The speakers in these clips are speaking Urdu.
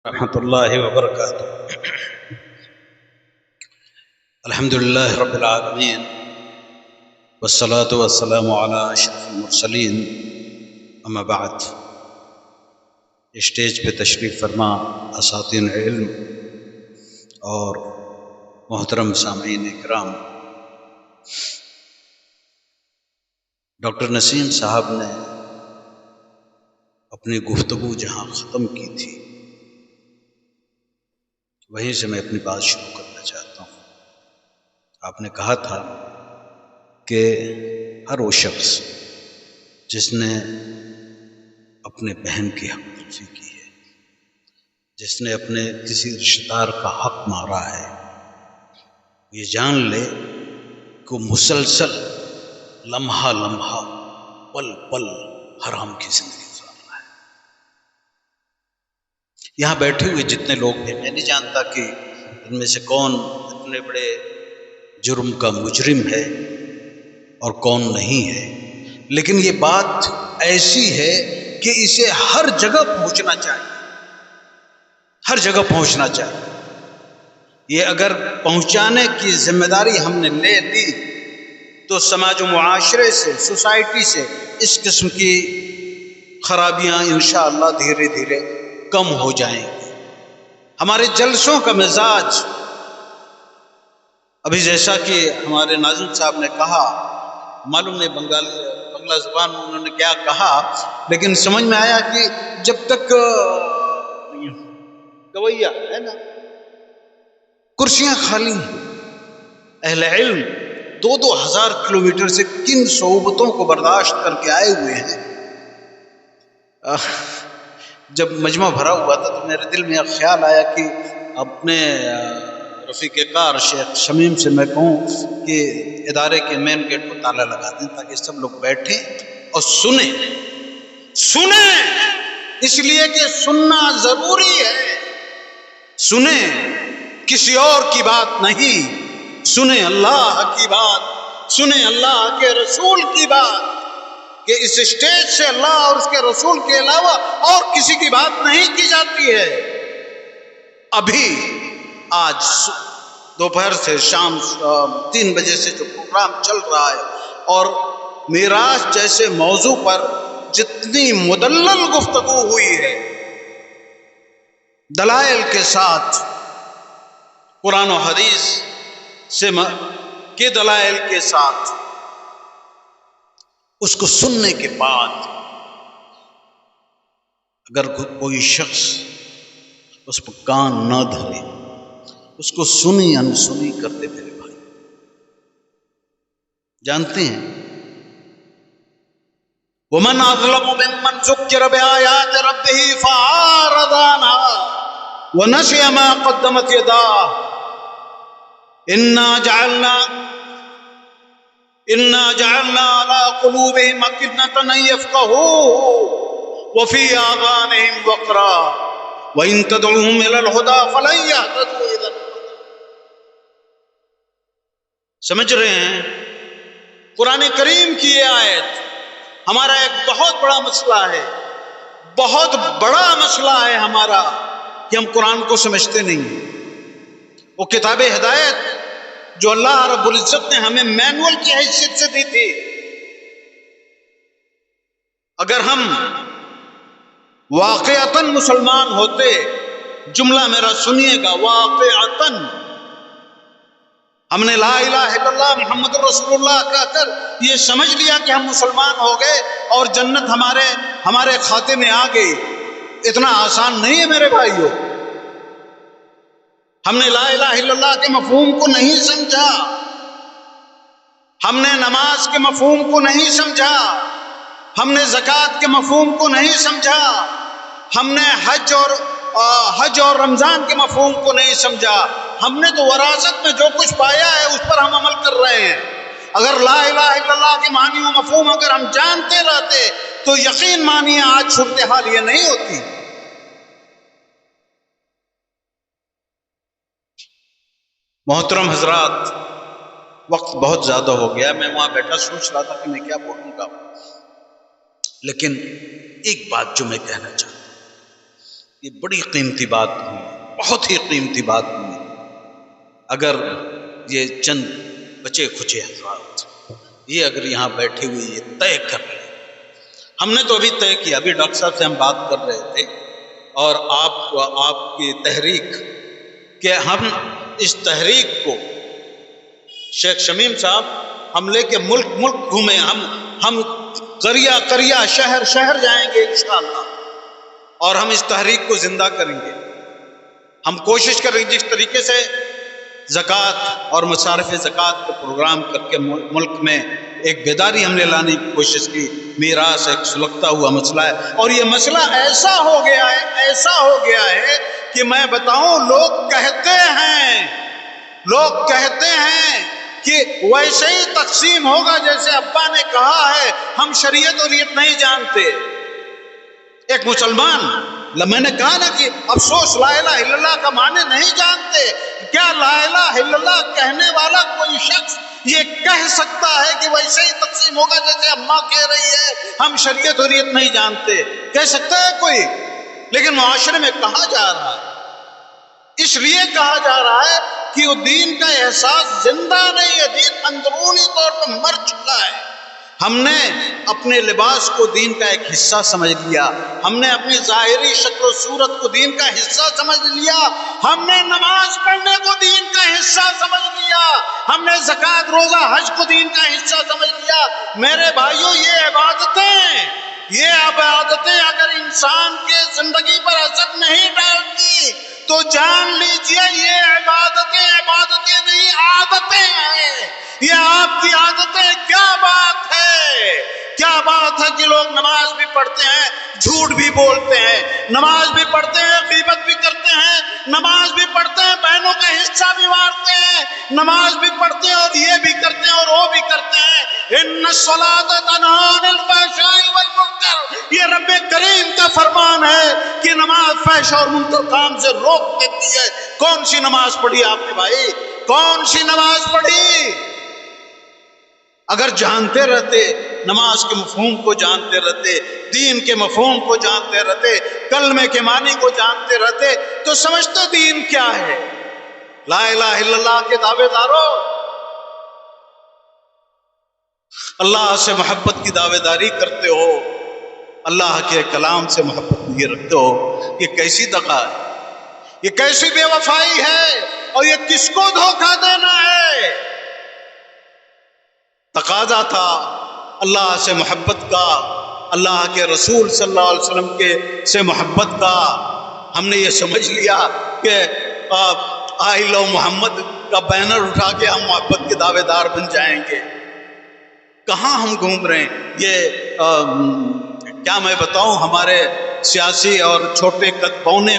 رحمۃ اللہ وبرکاتہ۔ الحمدللہ رب العالمین والصلاة والسلام علی اشرف المرسلین، اما بعد۔ اسٹیج پہ تشریف فرما اساتذہ علم اور محترم سامعین اکرام، ڈاکٹر نسیم صاحب نے اپنی گفتگو جہاں ختم کی تھی وہیں سے میں اپنی بات شروع کرنا چاہتا ہوں۔ آپ نے کہا تھا کہ ہر وہ شخص جس نے اپنے بہن کی حق تلفی کی ہے، جس نے اپنے کسی رشتہ دار کا حق مارا ہے، یہ جان لے کہ وہ مسلسل لمحہ لمحہ پل پل حرام کی زندگی گزار رہا ہے۔ یہاں بیٹھے ہوئے جتنے لوگ ہیں، میں نہیں جانتا کہ ان میں سے کون اتنے بڑے جرم کا مجرم ہے اور کون نہیں ہے، لیکن یہ بات ایسی ہے کہ اسے ہر جگہ پہنچنا چاہیے، ہر جگہ پہنچنا چاہیے۔ یہ اگر پہنچانے کی ذمہ داری ہم نے لے لی تو سماج و معاشرے سے، سوسائٹی سے اس قسم کی خرابیاں انشاءاللہ دھیرے دھیرے کم ہو جائیں گی۔ ہمارے جلسوں کا مزاج، ابھی جیسا کہ ہمارے ناظم صاحب نے کہا، معلوم نہیں بنگلہ زبان میں انہوں نے کیا کہا، لیکن سمجھ میں آیا کہ جب تک گویا ہے نا کرسیاں خالی ہیں، اہل علم 2,000 کلومیٹر سے کن صحبتوں کو برداشت کر کے آئے ہوئے ہیں۔ جب مجمع بھرا ہوا تھا تو میرے دل میں ایک خیال آیا کہ اپنے رفیق کار شیخ شمیم سے میں کہوں کہ ادارے کے مین گیٹ کو تالا لگا دیں تاکہ سب لوگ بیٹھیں اور سنیں، اس لیے کہ سننا ضروری ہے۔ سنیں، کسی اور کی بات نہیں، سنیں اللہ کی بات، سنیں اللہ کے رسول کی بات، کہ اس اسٹیج سے اللہ اور اس کے رسول کے علاوہ اور کسی کی بات نہیں کی جاتی ہے۔ ابھی آج دوپہر سے شام 3 بجے سے جو پروگرام چل رہا ہے اور میراث جیسے موضوع پر جتنی مدلل گفتگو ہوئی ہے، دلائل کے ساتھ، قرآن و حدیث سے کے دلائل کے ساتھ، اس کو سننے کے بعد اگر کوئی شخص اس پر کان نہ دھرے، اس کو سنی انسنی کرتے میرے بھائی، جانتے ہیں وَمَنْ أَظْلَمُ مِمَّنْ ذُكِّرَ بِآيَاتِ رَبِّهِ فَأَعْرَضَ عَنْهَا وَنَسِيَ مَا قَدَّمَتْ يَدَاهُ إِنَّا جَعَلْنَا عَلَىٰ قُلُوبِهِمْ أَكِنَّةً أَن يَفْقَهُوهُ وَفِي آذَانِهِمْ وَقْرًا وَإِن تَدْعُوهُمْ إِلَى الْهُدَىٰ فَلَن يَهْتَدُوا إِذًا۔ سمجھ رہے ہیں؟ قرآن کریم کی یہ آیت ہمارا ایک بہت بڑا مسئلہ ہے، بہت بڑا مسئلہ ہے ہمارا کہ ہم قرآن کو سمجھتے نہیں۔ وہ کتاب ہدایت جو اللہ رب العزت نے ہمیں مینول کی حیثیت سے دی تھی، اگر ہم واقعتاً مسلمان ہوتے، جملہ میرا سنیے گا، واقعتاً ہم نے لا الہ الا اللہ محمد رسول اللہ کہہ کر یہ سمجھ لیا کہ ہم مسلمان ہو گئے اور جنت ہمارے کھاتے میں آ گئی، اتنا آسان نہیں ہے میرے بھائیو۔ ہم نے لا الہ الا اللہ کے مفہوم کو نہیں سمجھا، ہم نے نماز کے مفہوم کو نہیں سمجھا، ہم نے زکوٰۃ کے مفہوم کو نہیں سمجھا، ہم نے حج اور رمضان کے مفہوم کو نہیں سمجھا۔ ہم نے تو وراثت میں جو کچھ پایا ہے اس پر ہم عمل کر رہے ہیں۔ اگر لا الہ الا اللہ کے معنی و مفہوم اگر ہم جانتے رہتے تو یقین مانیے آج صورتحال یہ نہیں ہوتی۔ محترم حضرات، وقت بہت زیادہ ہو گیا، میں وہاں بیٹھا سوچ رہا تھا کہ میں کیا بولوں گا، لیکن ایک بات جو میں کہنا چاہتا ہوں، یہ بڑی قیمتی بات ہوئی، بہت ہی قیمتی بات ہوئی۔ اگر یہ چند بچے کھچے حضرات یہ اگر یہاں بیٹھے ہوئے یہ طے کر لیں، ہم نے تو ابھی طے کیا، ابھی ڈاکٹر صاحب سے ہم بات کر رہے تھے اور آپ کی تحریک کہ ہم اس تحریک کو شیخ شمیم صاحب ہم لے کے ملک ملک گھومیں، ہم قریہ قریہ شہر شہر جائیں گے انشاءاللہ، اور ہم اس تحریک کو زندہ کریں گے۔ ہم کوشش کریں گے جس طریقے سے زکوٰۃ اور مصارف زکوٰۃ کے پروگرام کر کے ملک میں ایک بیداری ہم نے لانے کی کوشش کی۔ میراث ایک سلگتا ہوا مسئلہ ہے، اور یہ مسئلہ ایسا ہو گیا ہے کہ میں بتاؤں لوگ کہتے ہیں کہ ویسے ہی تقسیم ہوگا جیسے ابا نے کہا ہے، ہم شریعت اور ریت نہیں جانتے۔ ایک مسلمان، میں نے کہا نا کہ افسوس لا الہ الا اللہ کا معنی نہیں جانتے۔ کیا لا الہ الا اللہ کہنے والا کوئی شخص یہ کہہ سکتا ہے کہ ویسے ہی تقسیم ہوگا جیسے اماں کہہ رہی ہے ہم شریعت اور ریت نہیں جانتے؟ کہہ سکتا ہے کوئی؟ لیکن معاشرے میں کہا جا رہا ہے، اس لیے کہا جا رہا ہے کہ وہ دین کا احساس زندہ نہیں ہے، دین اندرونی طور پر مر چکا ہے۔ ہم نے اپنے لباس کو دین کا ایک حصہ سمجھ لیا، ہم نے اپنی ظاہری شکل و صورت کو دین کا حصہ سمجھ لیا، ہم نے نماز پڑھنے کو دین کا حصہ سمجھ لیا، ہم نے زکوٰۃ روزہ حج کو دین کا حصہ سمجھ لیا۔ میرے بھائیوں، یہ عبادتیں اگر انسان کے زندگی پر اثر نہیں ڈالتی تو جان لیجئے یہ عبادتیں نہیں، عادتیں ہیں۔ یہ آپ کی عادتیں، کیا بات ہے کہ لوگ نماز بھی پڑھتے ہیں، جھوٹ بھی بولتے ہیں، نماز بھی پڑھتے ہیں، غیبت بھی کرتے ہیں، نماز بھی پڑھتے ہیں، بہنوں کا حصہ بھی مارتے ہیں، نماز بھی پڑھتے ہیں اور یہ بھی کرتے ہیں اور وہ بھی کرتے ہیں۔ ان الصلاۃ تنہی عن الفحشاء والمنکر، یہ رب کریم کا فرمان ہے کہ نماز فحش اور منکر کام سے روک دیتی ہے۔ کون سی نماز پڑھی آپ نے بھائی؟ کون سی نماز پڑھی؟ اگر جانتے رہتے، نماز کے مفہوم کو جانتے رہتے، دین کے مفہوم کو جانتے رہتے، کلمے کے معنی کو جانتے رہتے تو سمجھتے دین کیا ہے۔ لا الہ الا اللہ کے دعوے داروں، اللہ سے محبت کی دعوے داری کرتے ہو، اللہ کے کلام سے محبت یہ رکھتے ہو، یہ کیسی دغا ہے، یہ کیسی بے وفائی ہے، اور یہ کس کو دھوکہ دینا ہے؟ تقاضا تھا اللہ سے محبت کا، اللہ کے رسول صلی اللہ علیہ وسلم سے محبت کا۔ ہم نے یہ سمجھ لیا کہ آئی لو محمد کا بینر اٹھا کے ہم محبت کے دعوے دار بن جائیں گے۔ کہاں ہم گھوم رہے ہیں؟ یہ کیا میں بتاؤں، ہمارے سیاسی اور چھوٹے قد بونے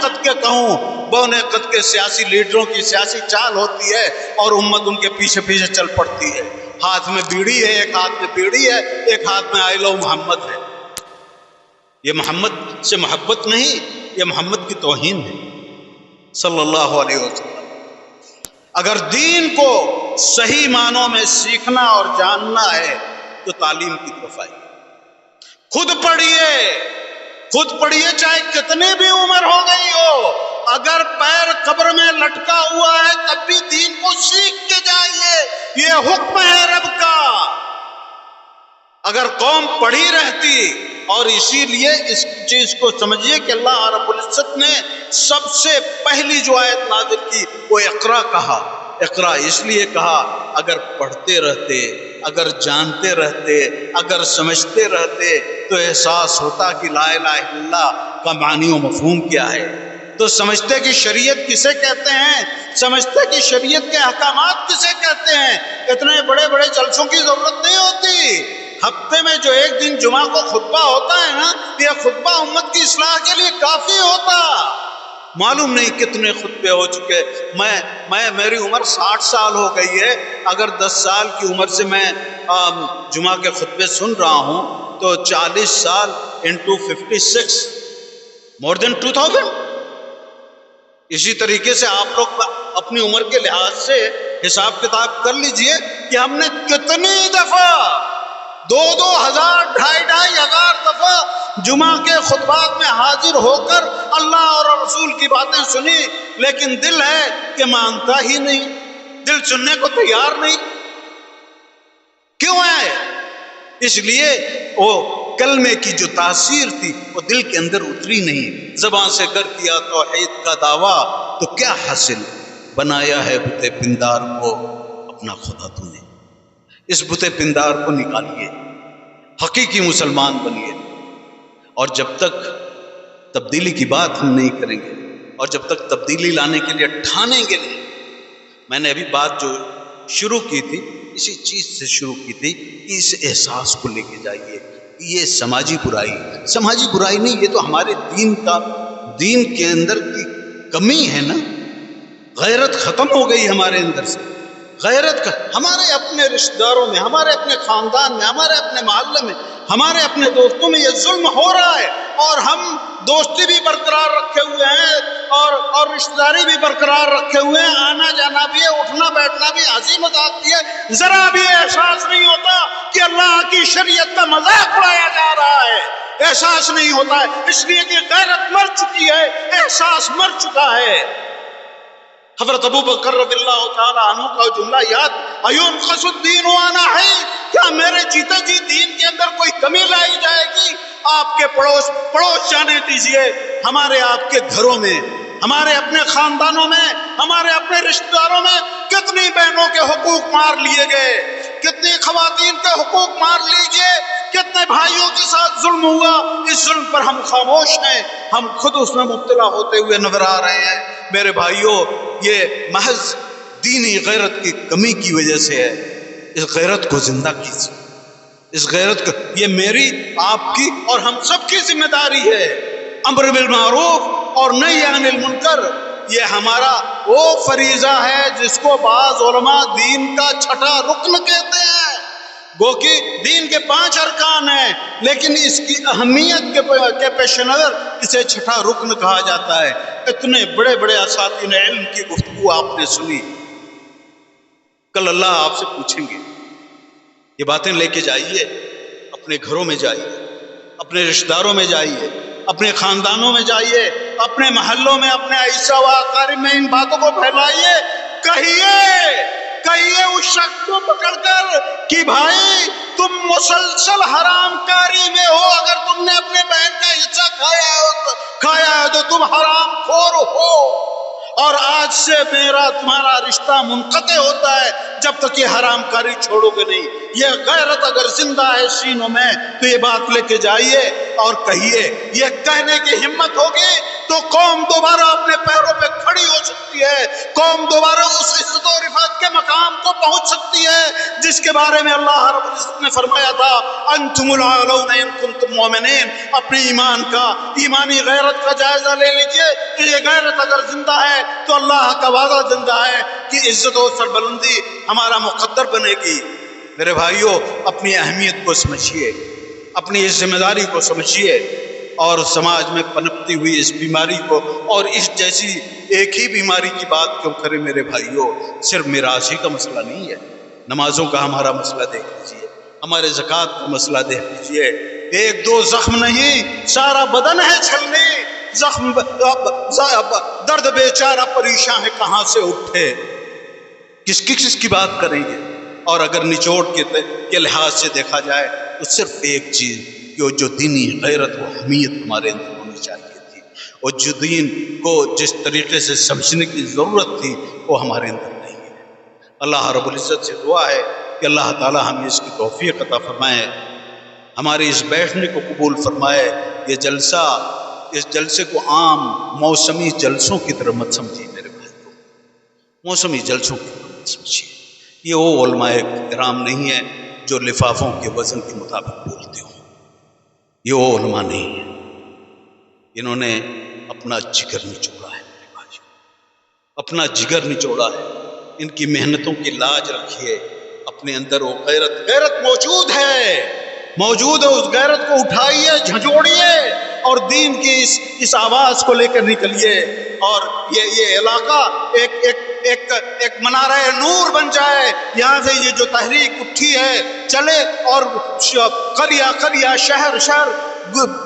قد کے کہوں، بونے قد کے سیاسی لیڈروں کی سیاسی چال ہوتی ہے اور امت ان کے پیچھے پیچھے چل پڑتی ہے۔ ہاتھ میں بیڑی ہے، ایک ہاتھ میں بیڑی ہے، ایک ہاتھ میں آئی لو محمد ہے۔ یہ محمد سے محبت نہیں، یہ محمد کی توہین ہے صلی اللہ علیہ وسلم۔ اگر دین کو صحیح معنوں میں سیکھنا اور جاننا ہے تو تعلیم کی طرف آئیے، خود پڑھیے چاہے کتنی بھی عمر ہو گئی ہو، اگر پیر قبر میں لٹکا ہوا ہے تب بھی دین کو سیکھ کے جائیے، یہ حکم ہے رب کا۔ اگر قوم پڑھی رہتی، اور اسی لیے اس چیز کو سمجھیے کہ اللہ رب العزت نے سب سے پہلی جو آیت نازل کی وہ اقرا کہا۔ اقرا اس لیے کہا اگر پڑھتے رہتے، اگر جانتے رہتے، اگر سمجھتے رہتے تو احساس ہوتا کہ لا الہ الا اللہ کا معنی و مفہوم کیا ہے، تو سمجھتے کہ شریعت کسے کہتے ہیں، سمجھتے کہ شریعت کے احکامات کسے کہتے ہیں۔ اتنے بڑے بڑے جلسوں کی ضرورت نہیں ہوتی، ہفتے میں جو ایک دن جمعہ کو خطبہ ہوتا ہے نا، یہ خطبہ امت کی اصلاح کے لیے کافی ہوتا۔ معلوم نہیں کتنے خطبے ہو چکے، میری عمر 60 سال ہو گئی ہے، اگر 10 سال کی عمر سے میں جمعہ کے خطبے سن رہا ہوں تو 40 سال انٹو 56 مور دین 2000۔ اسی طریقے سے آپ لوگ اپنی عمر کے لحاظ سے حساب کتاب کر لیجئے کہ ہم نے کتنی دفعہ دو ہزار 2,500 دفعہ جمعہ کے خطبات میں حاضر ہو کر اللہ اور رسول کی باتیں سنی، لیکن دل ہے کہ مانتا ہی نہیں، دل سننے کو تیار نہیں۔ کیوں ہے؟ اس لیے وہ کلمے کی جو تاثیر تھی وہ دل کے اندر اتری نہیں۔ زبان سے کر کیا توحید کا دعویٰ تو کیا حاصل؟ بنایا ہے بت پندار کو اپنا خدا تو نے۔ اس بت پندار کو نکالیے، حقیقی مسلمان بنیے، اور جب تک تبدیلی کی بات ہم نہیں کریں گے اور جب تک تبدیلی لانے کے لیے ٹھانیں گے نہیں، میں نے ابھی بات جو شروع کی تھی اسی چیز سے شروع کی تھی کہ اس احساس کو لے کے جائیے۔ یہ سماجی برائی نہیں، یہ تو ہمارے دین کے اندر کی کمی ہے نا۔ غیرت ختم ہو گئی ہمارے اندر سے۔ غیرت کا ہمارے اپنے رشتہ داروں میں، ہمارے اپنے خاندان میں، ہمارے اپنے محلے میں، ہمارے اپنے دوستوں میں یہ ظلم ہو رہا ہے، اور ہم دوستی بھی برقرار رکھے ہوئے ہیں اور رشتہ داری بھی برقرار رکھے ہوئے ہیں، آنا جانا بھی ہے، اٹھنا بیٹھنا بھی، ہنسی مذاق بھی ہے، ذرا بھی احساس نہیں ہوتا کہ اللہ کی شریعت کا مذاق اڑایا جا رہا ہے، احساس نہیں ہوتا ہے، اس لیے کہ غیرت مر چکی ہے، احساس مر چکا ہے۔ حضرت ابو بکر رضی اللہ تعالیٰ عنہ کا جملہ یاد، ایوم خس الدین وانا ہے، کیا میرے جیتے جی دین کے اندر کوئی کمی لائی جائے گی؟ آپ کے پڑوس جانے دیجئے، ہمارے آپ کے گھروں میں، ہمارے اپنے خاندانوں میں، ہمارے اپنے رشتہ داروں میں کتنی بہنوں کے حقوق مار لیے گئے، کتنی خواتین کے حقوق مار لیجئے، کتنے بھائیوں کے ساتھ ظلم ہوا۔ اس ظلم پر ہم خاموش ہیں، ہم خود اس میں مبتلا ہوتے ہوئے نظر آ رہے ہیں۔ میرے بھائیوں، یہ محض دینی غیرت کی کمی کی وجہ سے ہے۔ اس غیرت کو زندہ کیجیے، اس غیرت کو، یہ میری، آپ کی اور ہم سب کی ذمہ داری ہے۔ امر بالمعروف اور نہی عن المنکر، یہ ہمارا وہ فریضہ ہے جس کو بعض علماء دین کا چھٹا رکن کہتے ہیں۔ گو کہ دین کے 5 ارکان ہیں، لیکن اس کی اہمیت کے پیش نظر اسے چھٹا رکن کہا جاتا ہے۔ اتنے بڑے بڑے اساتذہ علم کی گفتگو آپ نے سنی، کل اللہ آپ سے پوچھیں گے۔ یہ باتیں لے کے جائیے، اپنے گھروں میں جائیے، اپنے رشتہ داروں میں جائیے، اپنے خاندانوں میں جائیے، اپنے محلوں میں، اپنے عیسیٰ و اقارب میں ان باتوں کو پھیلائیے۔ کہیے اس شخص کو پکڑ کر کہ بھائی تم مسلسل حرام کاری میں ہو، اگر تم نے اپنے بہن کا حصہ کھایا ہے تو تم حرام خور ہو، اور آج سے میرا تمہارا رشتہ منقطع ہوتا ہے جب تک یہ حرام کاری چھوڑو گے نہیں۔ یہ غیرت اگر زندہ ہے سینوں میں تو یہ بات لے کے جائیے اور کہیے۔ یہ کہنے کی ہمت ہوگی تو قوم دوبارہ اپنے پیروں پہ کھڑی ہو سکتی ہے، قوم دوبارہ اس عزت و رفعت کے مقام کو پہنچ سکتی ہے جس کے بارے میں اللہ رب العزت نے فرمایا تھا انتم الاعلون ان کنتم مؤمنین۔ اپنے ایمان کا، ایمانی غیرت کا جائزہ لے لیجئے کہ یہ غیرت اگر زندہ ہے تو اللہ کا وعدہ زندہ ہے کہ عزت و سربلندی ہمارا مقدر بنے گی۔ میرے بھائیوں، اپنی اہمیت کو سمجھیے، اپنی اس ذمہ داری کو سمجھیے، اور سماج میں پنپتی ہوئی اس بیماری کو، اور اس جیسی ایک ہی بیماری کی بات کیوں کریں میرے بھائیوں؟ صرف میراث ہی کا مسئلہ نہیں ہے، نمازوں کا ہمارا مسئلہ دیکھ لیجیے، ہمارے زکوٰۃ کا مسئلہ دیکھ لیجیے۔ 1-2 زخم نہیں، سارا بدن ہے چھلنی، زخم درد بیچارہ پریشان ہے کہاں سے اٹھے، کس کی بات کریں گے؟ اور اگر نچوڑ کے لحاظ سے دیکھا جائے تو صرف ایک چیز کہ جو دینی غیرت و حمیت ہمارے اندر ہونی چاہیے تھی، اور جو دین کو جس طریقے سے سمجھنے کی ضرورت تھی وہ ہمارے اندر نہیں ہے۔ اللہ رب العزت سے دعا ہے کہ اللہ تعالی ہمیں اس کی توفیق عطا فرمائے، ہمارے اس بیٹھنے کو قبول فرمائے۔ یہ جلسہ، اس جلسے کو عام موسمی جلسوں کی طرح مت سمجھیے میرے بھائیوں، موسمی جلسوں کی طرح مت سمجھیے۔ یہ وہ علماء کرام نہیں ہے جو لفافوں کے وزن کے مطابق بولتے ہوں، یہ وہ علماء نہیں ہے، انہوں نے اپنا جگر نچوڑا ہے میرے بھائی، اپنا جگر نچوڑا ہے۔ ان کی محنتوں کی لاج رکھیے، اپنے اندر وہ غیرت موجود ہے، اس غیرت کو اٹھائیے، جھنجھوڑیے، اور دین کی اس آواز کو لے کر نکلیے۔ اور یہ علاقہ ایک منارہ نور بن جائے، یہاں سے یہ جو تحریک اٹھی ہے چلے اور قریہ قریہ شہر شہر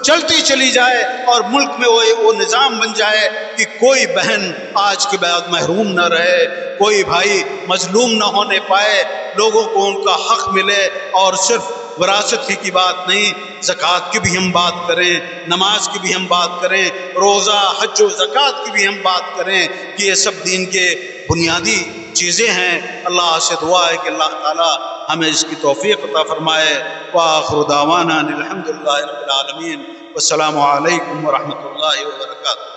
چلتی چلی جائے، اور ملک میں وہ نظام بن جائے کہ کوئی بہن آج کے بعد محروم نہ رہے، کوئی بھائی مظلوم نہ ہونے پائے، لوگوں کو ان کا حق ملے۔ اور صرف وراثت ہی کی بات نہیں، زکوٰۃ کی بھی ہم بات کریں، نماز کی بھی ہم بات کریں، روزہ حج و زکوٰۃ کی بھی ہم بات کریں کہ یہ سب دین کے بنیادی چیزیں ہیں۔ اللہ سے دعا ہے کہ اللہ تعالی ہمیں اس کی توفیق عطا فرمائے۔ وآخر دعوانا الحمد للہ رب العالمین، والسلام علیکم ورحمۃ اللہ وبرکاتہ۔